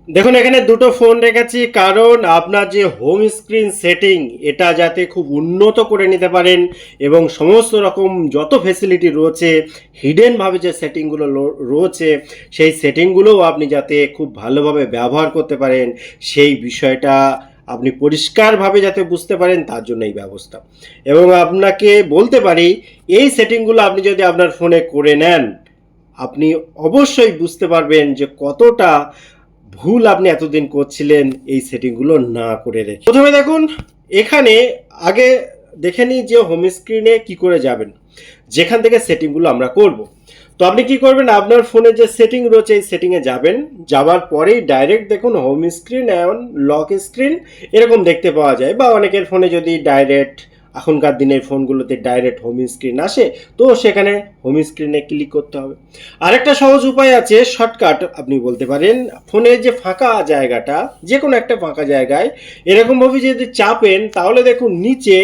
দেখুন এখানে দুটো ফোন রেখেছি কারণ আপনার যে হোম স্ক্রিন সেটিং এটা যাতে খুব উন্নত করে নিতে পারেন এবং সমস্ত রকম যত ফেসিলিটি রয়েছে হিডেনভাবে যে সেটিংগুলো রয়েছে সেই সেটিংগুলোও আপনি যাতে খুব ভালোভাবে ব্যবহার করতে পারেন সেই বিষয়টা আপনি পরিষ্কারভাবে যাতে বুঝতে পারেন তার জন্য এই ব্যবস্থা। এবং আপনাকে বলতে পারি এই সেটিংগুলো আপনি যদি আপনার ফোনে করে নেন আপনি অবশ্যই বুঝতে পারবেন যে কতটা ভুল আপনি এতদিন করছিলেন এই সেটিংগুলো না করে রেখে। প্রথমে দেখুন এখানে আগে দেখে নিই যে হোম স্ক্রিনে কি করে যাবেন, যেখান থেকে সেটিংগুলো আমরা করব। তো আপনি কি করবেন, আপনার ফোনে যে সেটিং রয়েছে এই সেটিংয়ে যাবেন, যাওয়ার পরেই ডাইরেক্ট দেখুন হোম স্ক্রিন এবং লক স্ক্রিন এরকম দেখতে পাওয়া যায়, বা অনেকের ফোনে যদি ডাইরেক্ট এখনকার দিনের ফোনগুলোতে ডাইরেক্ট হোম স্ক্রিন আসে তো সেখানে হোম স্ক্রিনে ক্লিক করতে হবে। আরেকটা সহজ উপায় আছে, শর্টকাট আপনি বলতে পারেন, ফোনের যে ফাঁকা জায়গাটা যে কোনো একটা ফাঁকা জায়গায় এরকমভাবে যদি চাপেন তাহলে দেখুন নিচে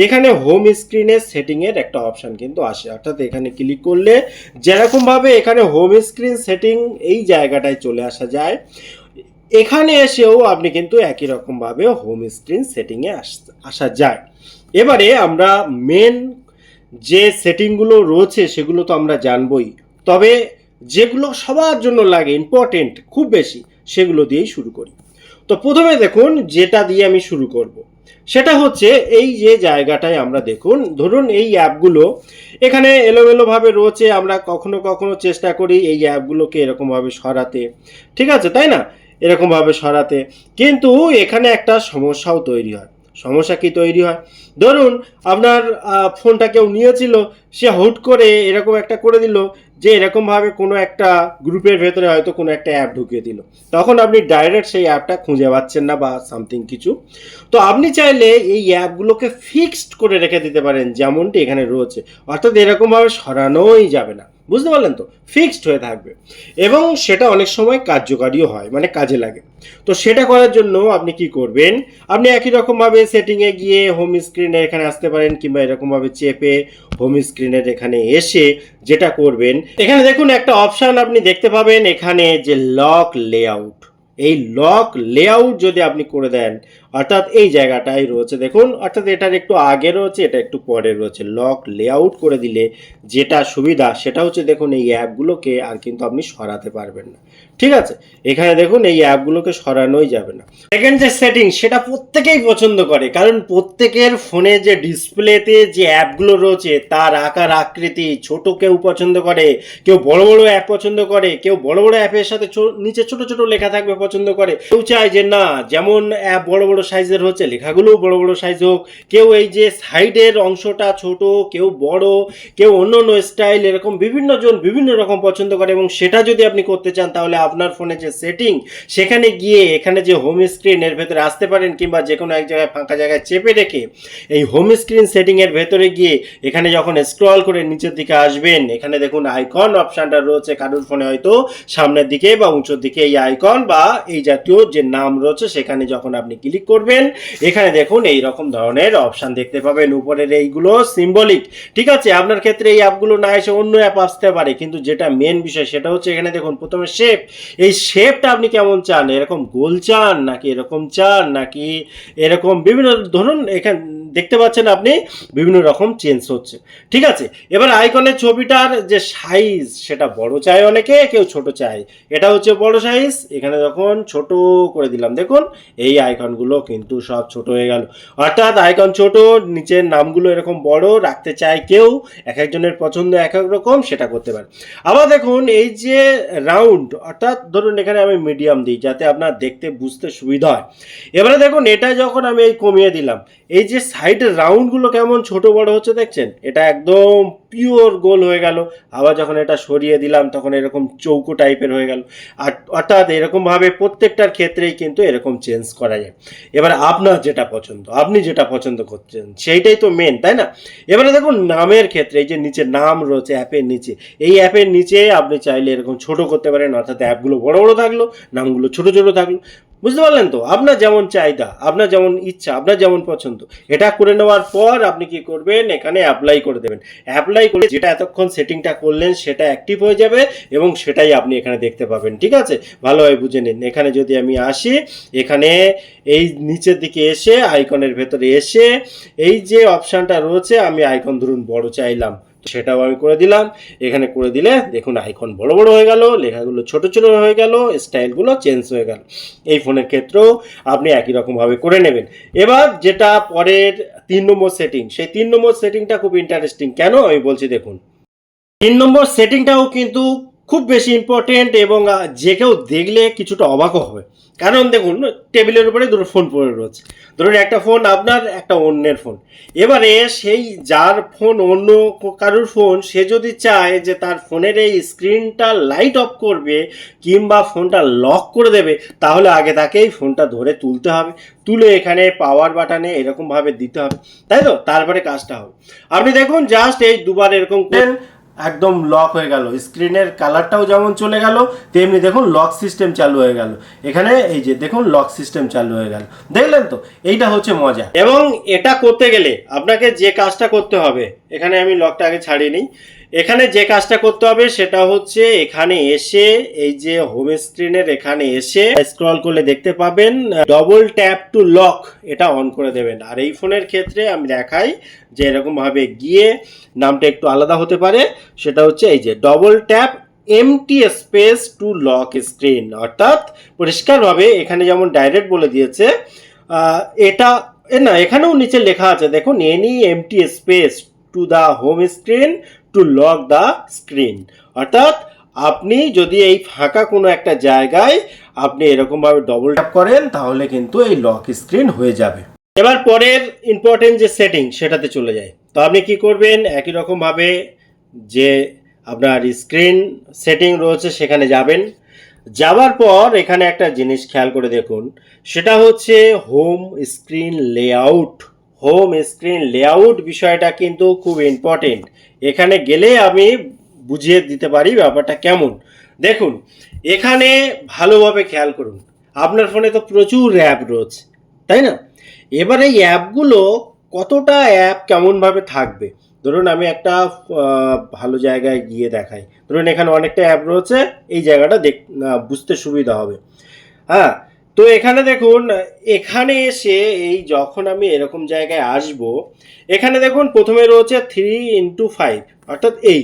এখানে হোম স্ক্রিনের সেটিংয়ের একটা অপশান কিন্তু আসে, অর্থাৎ এখানে ক্লিক করলে যেরকমভাবে এখানে হোম স্ক্রিন সেটিং এই জায়গাটায় চলে আসা যায়, এখানে এসেও আপনি কিন্তু একই রকমভাবে হোম স্ক্রিন সেটিংয়ে আসা যায়। এবারে আমরা মেন যে সেটিংগুলো রয়েছে সেগুলো তো আমরা জানবই, তবে যেগুলো সবার জন্য লাগে ইম্পর্টেন্ট খুব বেশি সেগুলো দিয়েই শুরু করি। তো প্রথমে দেখুন যেটা দিয়ে আমি শুরু করব সেটা হচ্ছে এই যে জায়গাটায় আমরা দেখুন, ধরুন এই অ্যাপগুলো এখানে এলোমেলোভাবে রয়েছে, আমরা কখনো কখনো চেষ্টা করি এই অ্যাপগুলোকে এরকমভাবে সরাতে, ঠিক আছে তাই না, এরকমভাবে সরাতে, কিন্তু এখানে একটা সমস্যাও তৈরি হয়। সমস্যা কি তৈরি হয়, ধরুন আপনার ফোনটা কেউ নিয়েছিল, সে হুট করে এরকম একটা করে দিল যে এরকমভাবে কোনো একটা গ্রুপের ভেতরে হয়তো কোনো একটা অ্যাপ ঢুকিয়ে দিল, তখন আপনি ডাইরেক্ট সেই অ্যাপটা খুঁজে পাচ্ছেন না বা সামথিং কিছু। তো আপনি চাইলে এই অ্যাপগুলোকে ফিক্সড করে রেখে দিতে পারেন যেমনটি এখানে রয়েছে, অর্থাৎ এরকমভাবে সরানোই যাবে না, বুঝতে পারলেন তো, ফিক্সড হয়ে থাকবে এবং সেটা অনেক সময় কার্যকারীও হয়, মানে কাজে লাগে। তো সেটা করার জন্য আপনি কি করবেন, আপনি একই রকমভাবে সেটিংয়ে গিয়ে হোম স্ক্রিনে এখানে আসতে পারেন, কিংবা এরকমভাবে চেপে হোম স্ক্রিনের এখানে এসে যেটা করবেন, এখানে দেখুন একটা অপশান আপনি দেখতে পাবেন এখানে যে লক লেআউট, এই লক লেআউট যদি আপনি করে দেন, অর্থাৎ এই জায়গাটাই রয়েছে দেখুন, অর্থাৎ এটার একটু আগে রয়েছে এটা একটু পরে রয়েছে, লক লেআউট করে দিলে যেটা সুবিধা সেটা হচ্ছে দেখুন এই অ্যাপগুলোকে আর কিন্তু আপনি সরাতে পারবেন না, ঠিক আছে। এখানে দেখুন এই অ্যাপগুলোকে সরানোই যাবে না। সেকেন্ড যে সেটিং সেটা প্রত্যেকেই পছন্দ করে, কারণ প্রত্যেকের ফোনে যে ডিসপ্লেতে যে অ্যাপগুলো রয়েছে তার আকার আকৃতি ছোট কেউ পছন্দ করে, কেউ বড় বড় অ্যাপ পছন্দ করে, কেউ বড় বড় অ্যাপের সাথে নিচে ছোট ছোট লেখা থাকবে পছন্দ করে, কেউ চায় যে না যেমন অ্যাপ বড় বড় সাইজের হচ্ছে লেখাগুলোও বড় বড় সাইজ হোক, কেউ এই যে সাইডের অংশটা ছোট, কেউ বড়, কেউ অন্য অন্য স্টাইল, এরকম বিভিন্ন জন বিভিন্ন রকম পছন্দ করে। এবং সেটা যদি আপনি করতে চান তাহলে আপনার ফোনে যে সেটিং সেখানে গিয়ে এখানে যে হোম স্ক্রিন এর ভেতরে আসতে পারেন, কিংবা যে কোনো এক জায়গায় ফাঁকা জায়গায় চেপে রেখে এই হোম স্ক্রিন সেটিং এর ভেতরে গিয়ে এখানে যখন স্ক্রল করে নিচের দিকে আসবেন, এখানে দেখুন আইকন অপশনটা রয়েছে, কারোর ফোনে হয়তো সামনের দিকে বা উঁচুর দিকে এই আইকন বা এই জাতীয় যে নাম রয়েছে সেখানে যখন আপনি ক্লিক করবেন এখানে দেখুন এই রকম ধরনের অপশন দেখতে পাবেন, উপরের এইগুলো সিম্বলিক, ঠিক আছে। আপনার ক্ষেত্রে এই অ্যাপগুলো না এসে অন্য অ্যাপ আসতে পারে, কিন্তু যেটা মেন বিষয় সেটা হচ্ছে এখানে দেখুন প্রথমে শেপ, এই শেপটা আপনি কেমন চান, এরকম গোল চান নাকি এরকম চান নাকি এরকম বিভিন্ন, ধরুন এখানে দেখতে পাচ্ছেন আপনি বিভিন্ন রকম চেঞ্জ হচ্ছে, ঠিক আছে। এবার আইকনের ছবিটার যে সাইজ সেটা বড় চায় অনেকে, কেউ ছোট চায়, এটা হচ্ছে বড় সাইজ, এখানে যখন ছোট করে দিলাম দেখুন এই আইকনগুলো কিন্তু সব ছোট হয়ে গেল, অর্থাৎ আইকন ছোট, নিচের নামগুলো এরকম বড় রাখতে চায় কেউ, এক একজনের পছন্দ এক এক রকম, সেটা করতে পারে। আবার দেখুন এই যে রাউন্ড, অর্থাৎ ধরুন এখানে আমি মিডিয়াম দিই যাতে আপনার দেখতে বুঝতে সুবিধা হয়। এবারে দেখুন এটা যখন আমি এই কমিয়ে দিলাম, এই যে সাইডের রাউন্ডগুলো কেমন ছোট বড় হচ্ছে দেখছেন, এটা একদম পিওর গোল হয়ে গেল। আবার যখন এটা সরিয়ে দিলাম তখন এরকম চৌকো টাইপের হয়ে গেল, আর অর্থাৎ এরকমভাবে প্রত্যেকটার ক্ষেত্রেই কিন্তু এরকম চেঞ্জ করা যায়। এবার আপনার যেটা পছন্দ, আপনি যেটা পছন্দ করছেন সেইটাই তো মেন, তাই না। এবারে দেখুন নামের ক্ষেত্রে এই যে নিচে নাম রয়েছে অ্যাপের নিচে, এই অ্যাপের নিচে আপনি চাইলে এরকম ছোট করতে পারেন, অর্থাৎ অ্যাপগুলো বড় বড় থাকলো, নামগুলো ছোট ছোট থাকলো। বুঝতে পারলেন তো? আপনার যেমন চাহিদা, আপনার যেমন ইচ্ছা, আপনার যেমন পছন্দ, এটা করে নেওয়ার পর আপনি কি করবেন, এখানে অ্যাপ্লাই করে দেবেন। অ্যাপ্লাই করে যেটা এতক্ষণ সেটিংটা করলেন সেটা অ্যাক্টিভ হয়ে যাবে এবং সেটাই আপনি এখানে দেখতে পাবেন। ঠিক আছে, ভালোভাবে বুঝে নিন। এখানে যদি আমি আসি, এখানে এই নিচের দিকে এসে আইকনের ভেতরে এসে এই যে অপশানটা রয়েছে, আমি আইকন ধরুন বড় চাইলাম, সেটাও আমি করে দিলাম। এখানে করে দিলে দেখুন আইকন বড় বড় হয়ে গেল, লেখাগুলো ছোট ছোট হয়ে গেল, স্টাইলগুলো চেঞ্জ হয়ে গেল। এই ফোনের ক্ষেত্রেও আপনি একই রকমভাবে করে নেবেন। এবার যেটা পরের 3 নম্বর সেটিং, সেই 3 নম্বর সেটিংটা খুব ইন্টারেস্টিং। কেন আমি বলছি দেখুন। 3 নম্বর সেটিংটাও কিন্তু খুব বেশি ইম্পর্টেন্ট এবং যে কেউ দেখলে কিছুটা অবাকও হবে। কারণ দেখুন, টেবিলের উপরে দুটো ফোন পড়ে রয়েছে। ধরুন একটা ফোন আপনার, একটা অন্যের ফোন। এবারে সেই যার ফোন অন্য কারোর ফোন, সে যদি চায় যে তার ফোনের এই স্ক্রিনটা লাইট অফ করবে কিংবা ফোনটা লক করে দেবে, তাহলে আগে তাকেই ফোনটা ধরে তুলতে হবে। তুলে এখানে পাওয়ার বাটনে এরকমভাবে দিতে হবে, তাই তো? তারপরে কাজটা হবে। আপনি দেখুন জাস্ট এই দুবার এরকম করেন, একদম লক হয়ে গেল। স্ক্রিনের কালারটাও যেমন চলে গেল, তেমনি দেখুন লক সিস্টেম চালু হয়ে গেল। এখানে এই যে দেখুন লক সিস্টেম চালু হয়ে গেল, দেখলেন তো? এইটা হচ্ছে মজা। এবং এটা করতে গেলে আপনাকে যে কাজটা করতে হবে, এখানে আমি লকটা আগে ছাড়িয়ে নিই। এখানে যে কাজটা করতে হবে সেটা হচ্ছে এখানে এসে এই যে হোম স্ক্রিনের এখানে এসে স্ক্রল করলে দেখতে পাবেন ডবল ট্যাপ টু লক, এটা অন করে দেবেন। আর এই ফোনের ক্ষেত্রে আমি দেখাই যে এরকম ভাবে গিয়ে, নামটা একটু আলাদা হতে পারে, সেটা হচ্ছে এই যে double tap empty space to lock screen, অর্থাৎ পরিষ্কারভাবে এখানে যেমন ডাইরেক্ট বলে দিয়েছে, এটা না, এখানেও নিচে লেখা আছে দেখুন, any empty space to the home screen to lock the screen, অর্থাৎ আপনি যদি এই ফাঁকা কোনো একটা জায়গায় আপনি এরকমভাবে ডবল ট্যাপ করেন, তাহলে কিন্তু এই লক স্ক্রিন হয়ে যাবে। এবার পরের ইম্পর্টেন্ট যে সেটিং, সেটাতে চলে যায়। তো আপনি কি করবেন, একই রকমভাবে যে আপনার স্ক্রিন সেটিং রয়েছে সেখানে যাবেন। যাওয়ার পর এখানে একটা জিনিস খেয়াল করে দেখুন, সেটা হচ্ছে home screen layout. Home screen layout বিষয়টা কিন্তু খুব ইম্পর্টেন্ট। এখানে গেলে আমি বুঝিয়ে দিতে পারি ব্যাপারটা কেমন। দেখুন, এখানে ভালোভাবে খেয়াল করুন, আপনার ফোনে তো প্রচুর অ্যাপ রয়েছে, তাই না? এবার এই অ্যাপগুলো, কতটা অ্যাপ কেমনভাবে থাকবে, ধরুন আমি একটা ভালো জায়গায় গিয়ে দেখাই। ধরুন এখানে অনেকটা অ্যাপ রয়েছে, এই জায়গাটা বুঝতে সুবিধা হবে। হ্যাঁ, তো এখানে দেখুন, এখানে এসে এই যখন আমি এরকম জায়গায় আসব, এখানে দেখুন প্রথমে রয়েছে 3x5, অর্থাৎ এই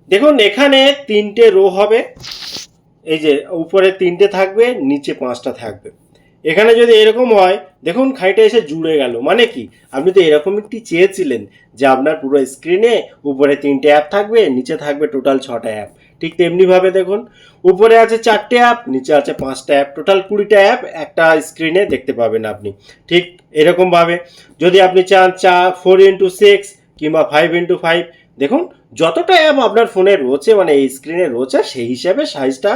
দেখুন এখানে 3টে রো হবে। এই যে উপরে 3টে থাকবে, নিচে 5টা থাকবে। এখানে যদি এরকম হয়, দেখুন খাইটা এসে জুড়ে গেল। মানে কি, আপনি তো এরকম একটি চেয়েছিলেন যে আপনার পুরো স্ক্রিনে উপরে 3টে অ্যাপ থাকবে, নিচে থাকবে টোটাল 6টা অ্যাপ। ঠিক তেমনিভাবে দেখুন, উপরে আছে 4টে অ্যাপ, নিচে আছে 5টা অ্যাপ, টোটাল 20টা অ্যাপ একটা স্ক্রিনে দেখতে পাবেন আপনি। ঠিক এরকমভাবে যদি আপনি চান 4x6 কিংবা 5x5, দেখুন যতটা অ্যাপ আপনার ফোনে রয়েছে, মানে এই স্ক্রিনে রয়েছে, সেই হিসাবে সাইজটা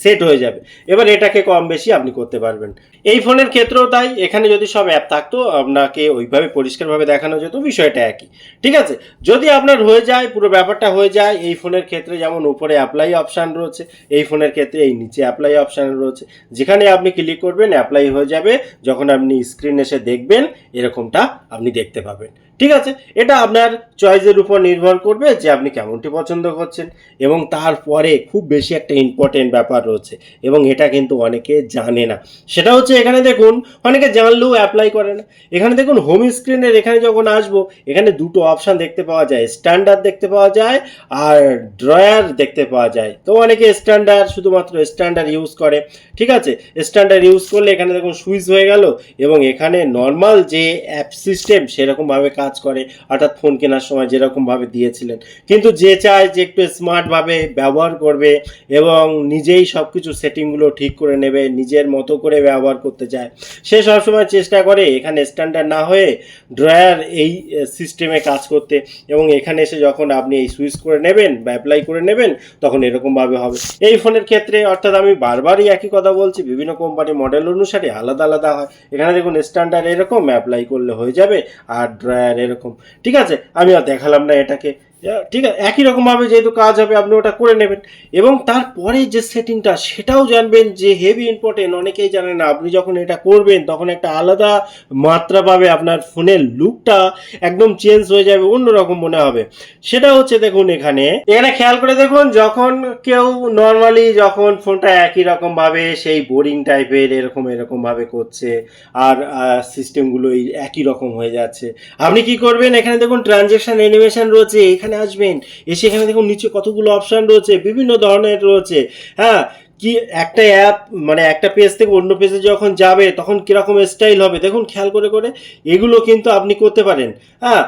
সেট হয়ে যাবে। এবার এটাকে কম বেশি আপনি করতে পারবেন। এই ফোনের ক্ষেত্রেও তাই, এখানে যদি সব অ্যাপ থাকতো আপনাকে ওইভাবে পরিষ্কারভাবে দেখানো যেত, বিষয়টা একই। ঠিক আছে, যদি আপনার হয়ে যায়, পুরো ব্যাপারটা হয়ে যায়, এই ফোনের ক্ষেত্রে যেমন উপরে অ্যাপ্লাই অপশান রয়েছে, এই ফোনের ক্ষেত্রে এই নিচে অ্যাপ্লাই অপশান রয়েছে। যেখানে আপনি ক্লিক করবেন অ্যাপ্লাই হয়ে যাবে, যখন আপনি স্ক্রিন এসে দেখবেন এরকমটা আপনি দেখতে পাবেন। ঠিক আছে, এটা আপনার চয়েসের উপর নির্ভর করবে যে আপনি কেমনটি পছন্দ করছেন। এবং তারপরে খুব বেশি একটা ইম্পর্টেন্ট ব্যাপার রয়েছে, এবং এটা কিন্তু অনেকে জানে না। সেটা হচ্ছে এখানে দেখুন, অনেকে জানলেও অ্যাপ্লাই করে না। এখানে দেখুন হোম স্ক্রিনের এখানে যখন আসবো, এখানে দুটো অপশান দেখতে পাওয়া যায়, স্ট্যান্ডার্ড দেখতে পাওয়া যায় আর ড্রয়ার দেখতে পাওয়া যায়। তো অনেকে স্ট্যান্ডার্ড, শুধুমাত্র স্ট্যান্ডার্ড ইউজ করে। ঠিক আছে, স্ট্যান্ডার্ড ইউজ করলে এখানে দেখুন সুইচ হয়ে গেল, এবং এখানে নর্মাল যে অ্যাপ সিস্টেম সেরকমভাবে কাজ করে, অর্থাৎ ফোন কেনার সময় যেরকমভাবে দিয়েছিলেন। কিন্তু যে চায় যে একটু স্মার্টভাবে ব্যবহার করবে এবং নিজেই সব কিছু সেটিংগুলো ঠিক করে নেবে, নিজের মতো করে ব্যবহার করতে চায়, সে সবসময় চেষ্টা করে এখানে স্ট্যান্ডার্ড না হয়ে ড্রয়ার এই সিস্টেমে কাজ করতে। এবং এখানে এসে যখন আপনি এই সুইচ করে নেবেন বা অ্যাপ্লাই করে নেবেন, তখন এরকমভাবে হবে। এই ফোনের ক্ষেত্রে, অর্থাৎ আমি বারবারই একই কথা বলছি, বিভিন্ন কোম্পানি মডেল অনুসারে আলাদা আলাদা হয়। এখানে দেখুন স্ট্যান্ডার্ড এরকম, অ্যাপ্লাই করলে হয়ে যাবে, আর ড্রয়ার এরকম। ঠিক আছে, আমি আর দেখালাম না এটাকে। ঠিক আছে, একই রকমভাবে যেহেতু কাজ হবে আপনি ওটা করে নেবেন। এবং তারপরে যে সেটিংটা সেটাও জানবেন, যে হেভি ইম্পর্টেন্ট, অনেকেই জানে না। আপনি যখন এটা করবেন তখন একটা আলাদা মাত্রা পাবে, আপনার ফোনের লুকটা একদম চেঞ্জ হয়ে যাবে, অন্যরকম মনে হবে। সেটা হচ্ছে দেখুন এখানে এখানে খেয়াল করে দেখুন, যখন কেউ নর্মালি যখন ফোনটা একই রকমভাবে সেই বোরিং টাইপের এরকম ভাবে করছে, আর সিস্টেমগুলো একই রকম হয়ে যাচ্ছে, আপনি কি করবেন, এখানে দেখুন ট্রানজ্যাকশন অ্যানিমেশন রয়েছে, এখানে আসবেন, এসে এখানে দেখুন নিচে কতগুলো অপশান রয়েছে, বিভিন্ন ধরনের রয়েছে। হ্যাঁ, কি একটা অ্যাপ মানে একটা পেজ থেকে অন্য পেজে যখন যাবে তখন কীরকম স্টাইল হবে দেখুন, খেয়াল করে করে এগুলো কিন্তু আপনি করতে পারেন। হ্যাঁ,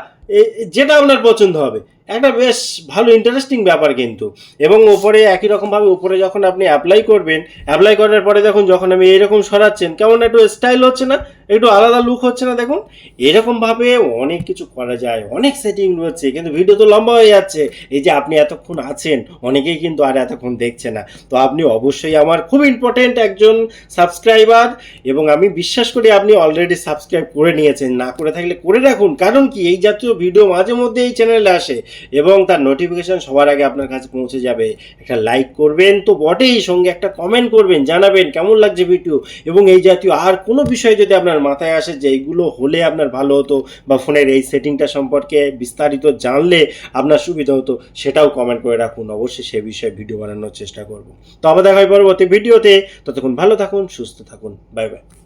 যেটা আপনার পছন্দ হবে, একটা বেশ ভালো ইন্টারেস্টিং ব্যাপার কিন্তু। এবং ওপরে একই রকমভাবে উপরে যখন আপনি অ্যাপ্লাই করবেন, অ্যাপ্লাই করার পরে দেখুন যখন আমি এইরকম সরাচ্ছেন, কেমন একটু স্টাইল হচ্ছে না, একটু আলাদা লুক হচ্ছে না দেখুন। এরকমভাবে অনেক কিছু করা যায়, অনেক সেটিং রয়েছে, কিন্তু ভিডিও তো লম্বা হয়ে যাচ্ছে। এই যে আপনি এতক্ষণ আছেন, অনেকেই কিন্তু আর এতক্ষণ দেখছে না। তো আপনি অবশ্যই আমার খুব ইম্পর্টেন্ট একজন সাবস্ক্রাইবার, এবং আমি বিশ্বাস করি আপনি অলরেডি সাবস্ক্রাইব করে নিয়েছেন। না করে থাকলে করে রাখুন, কারণ কি এই জাতীয় ভিডিও মাঝে মধ্যে এই চ্যানেলে আসে এবং তার নোটিফিকেশন সবার আগে আপনার কাছে পৌঁছে যাবে। একটা লাইক করবেন তো বটেই, সঙ্গে একটা কমেন্ট করবেন, জানাবেন কেমন লাগছে ভিডিও। এবং এই জাতীয় আর কোনো বিষয় যদি আপনার মাথায় আসে যে এইগুলো হলে আপনার ভালো হতো, বা ফোনের এই সেটিংটা সম্পর্কে বিস্তারিত জানলে আপনার সুবিধা হতো, সেটাও কমেন্ট করে রাখুন। অবশ্যই সে বিষয়ে ভিডিও বানানোর চেষ্টা করব। তো আবার দেখা হয় পরবর্তী ভিডিওতে। ততক্ষণ ভালো থাকুন, সুস্থ থাকুন, বাই বাই।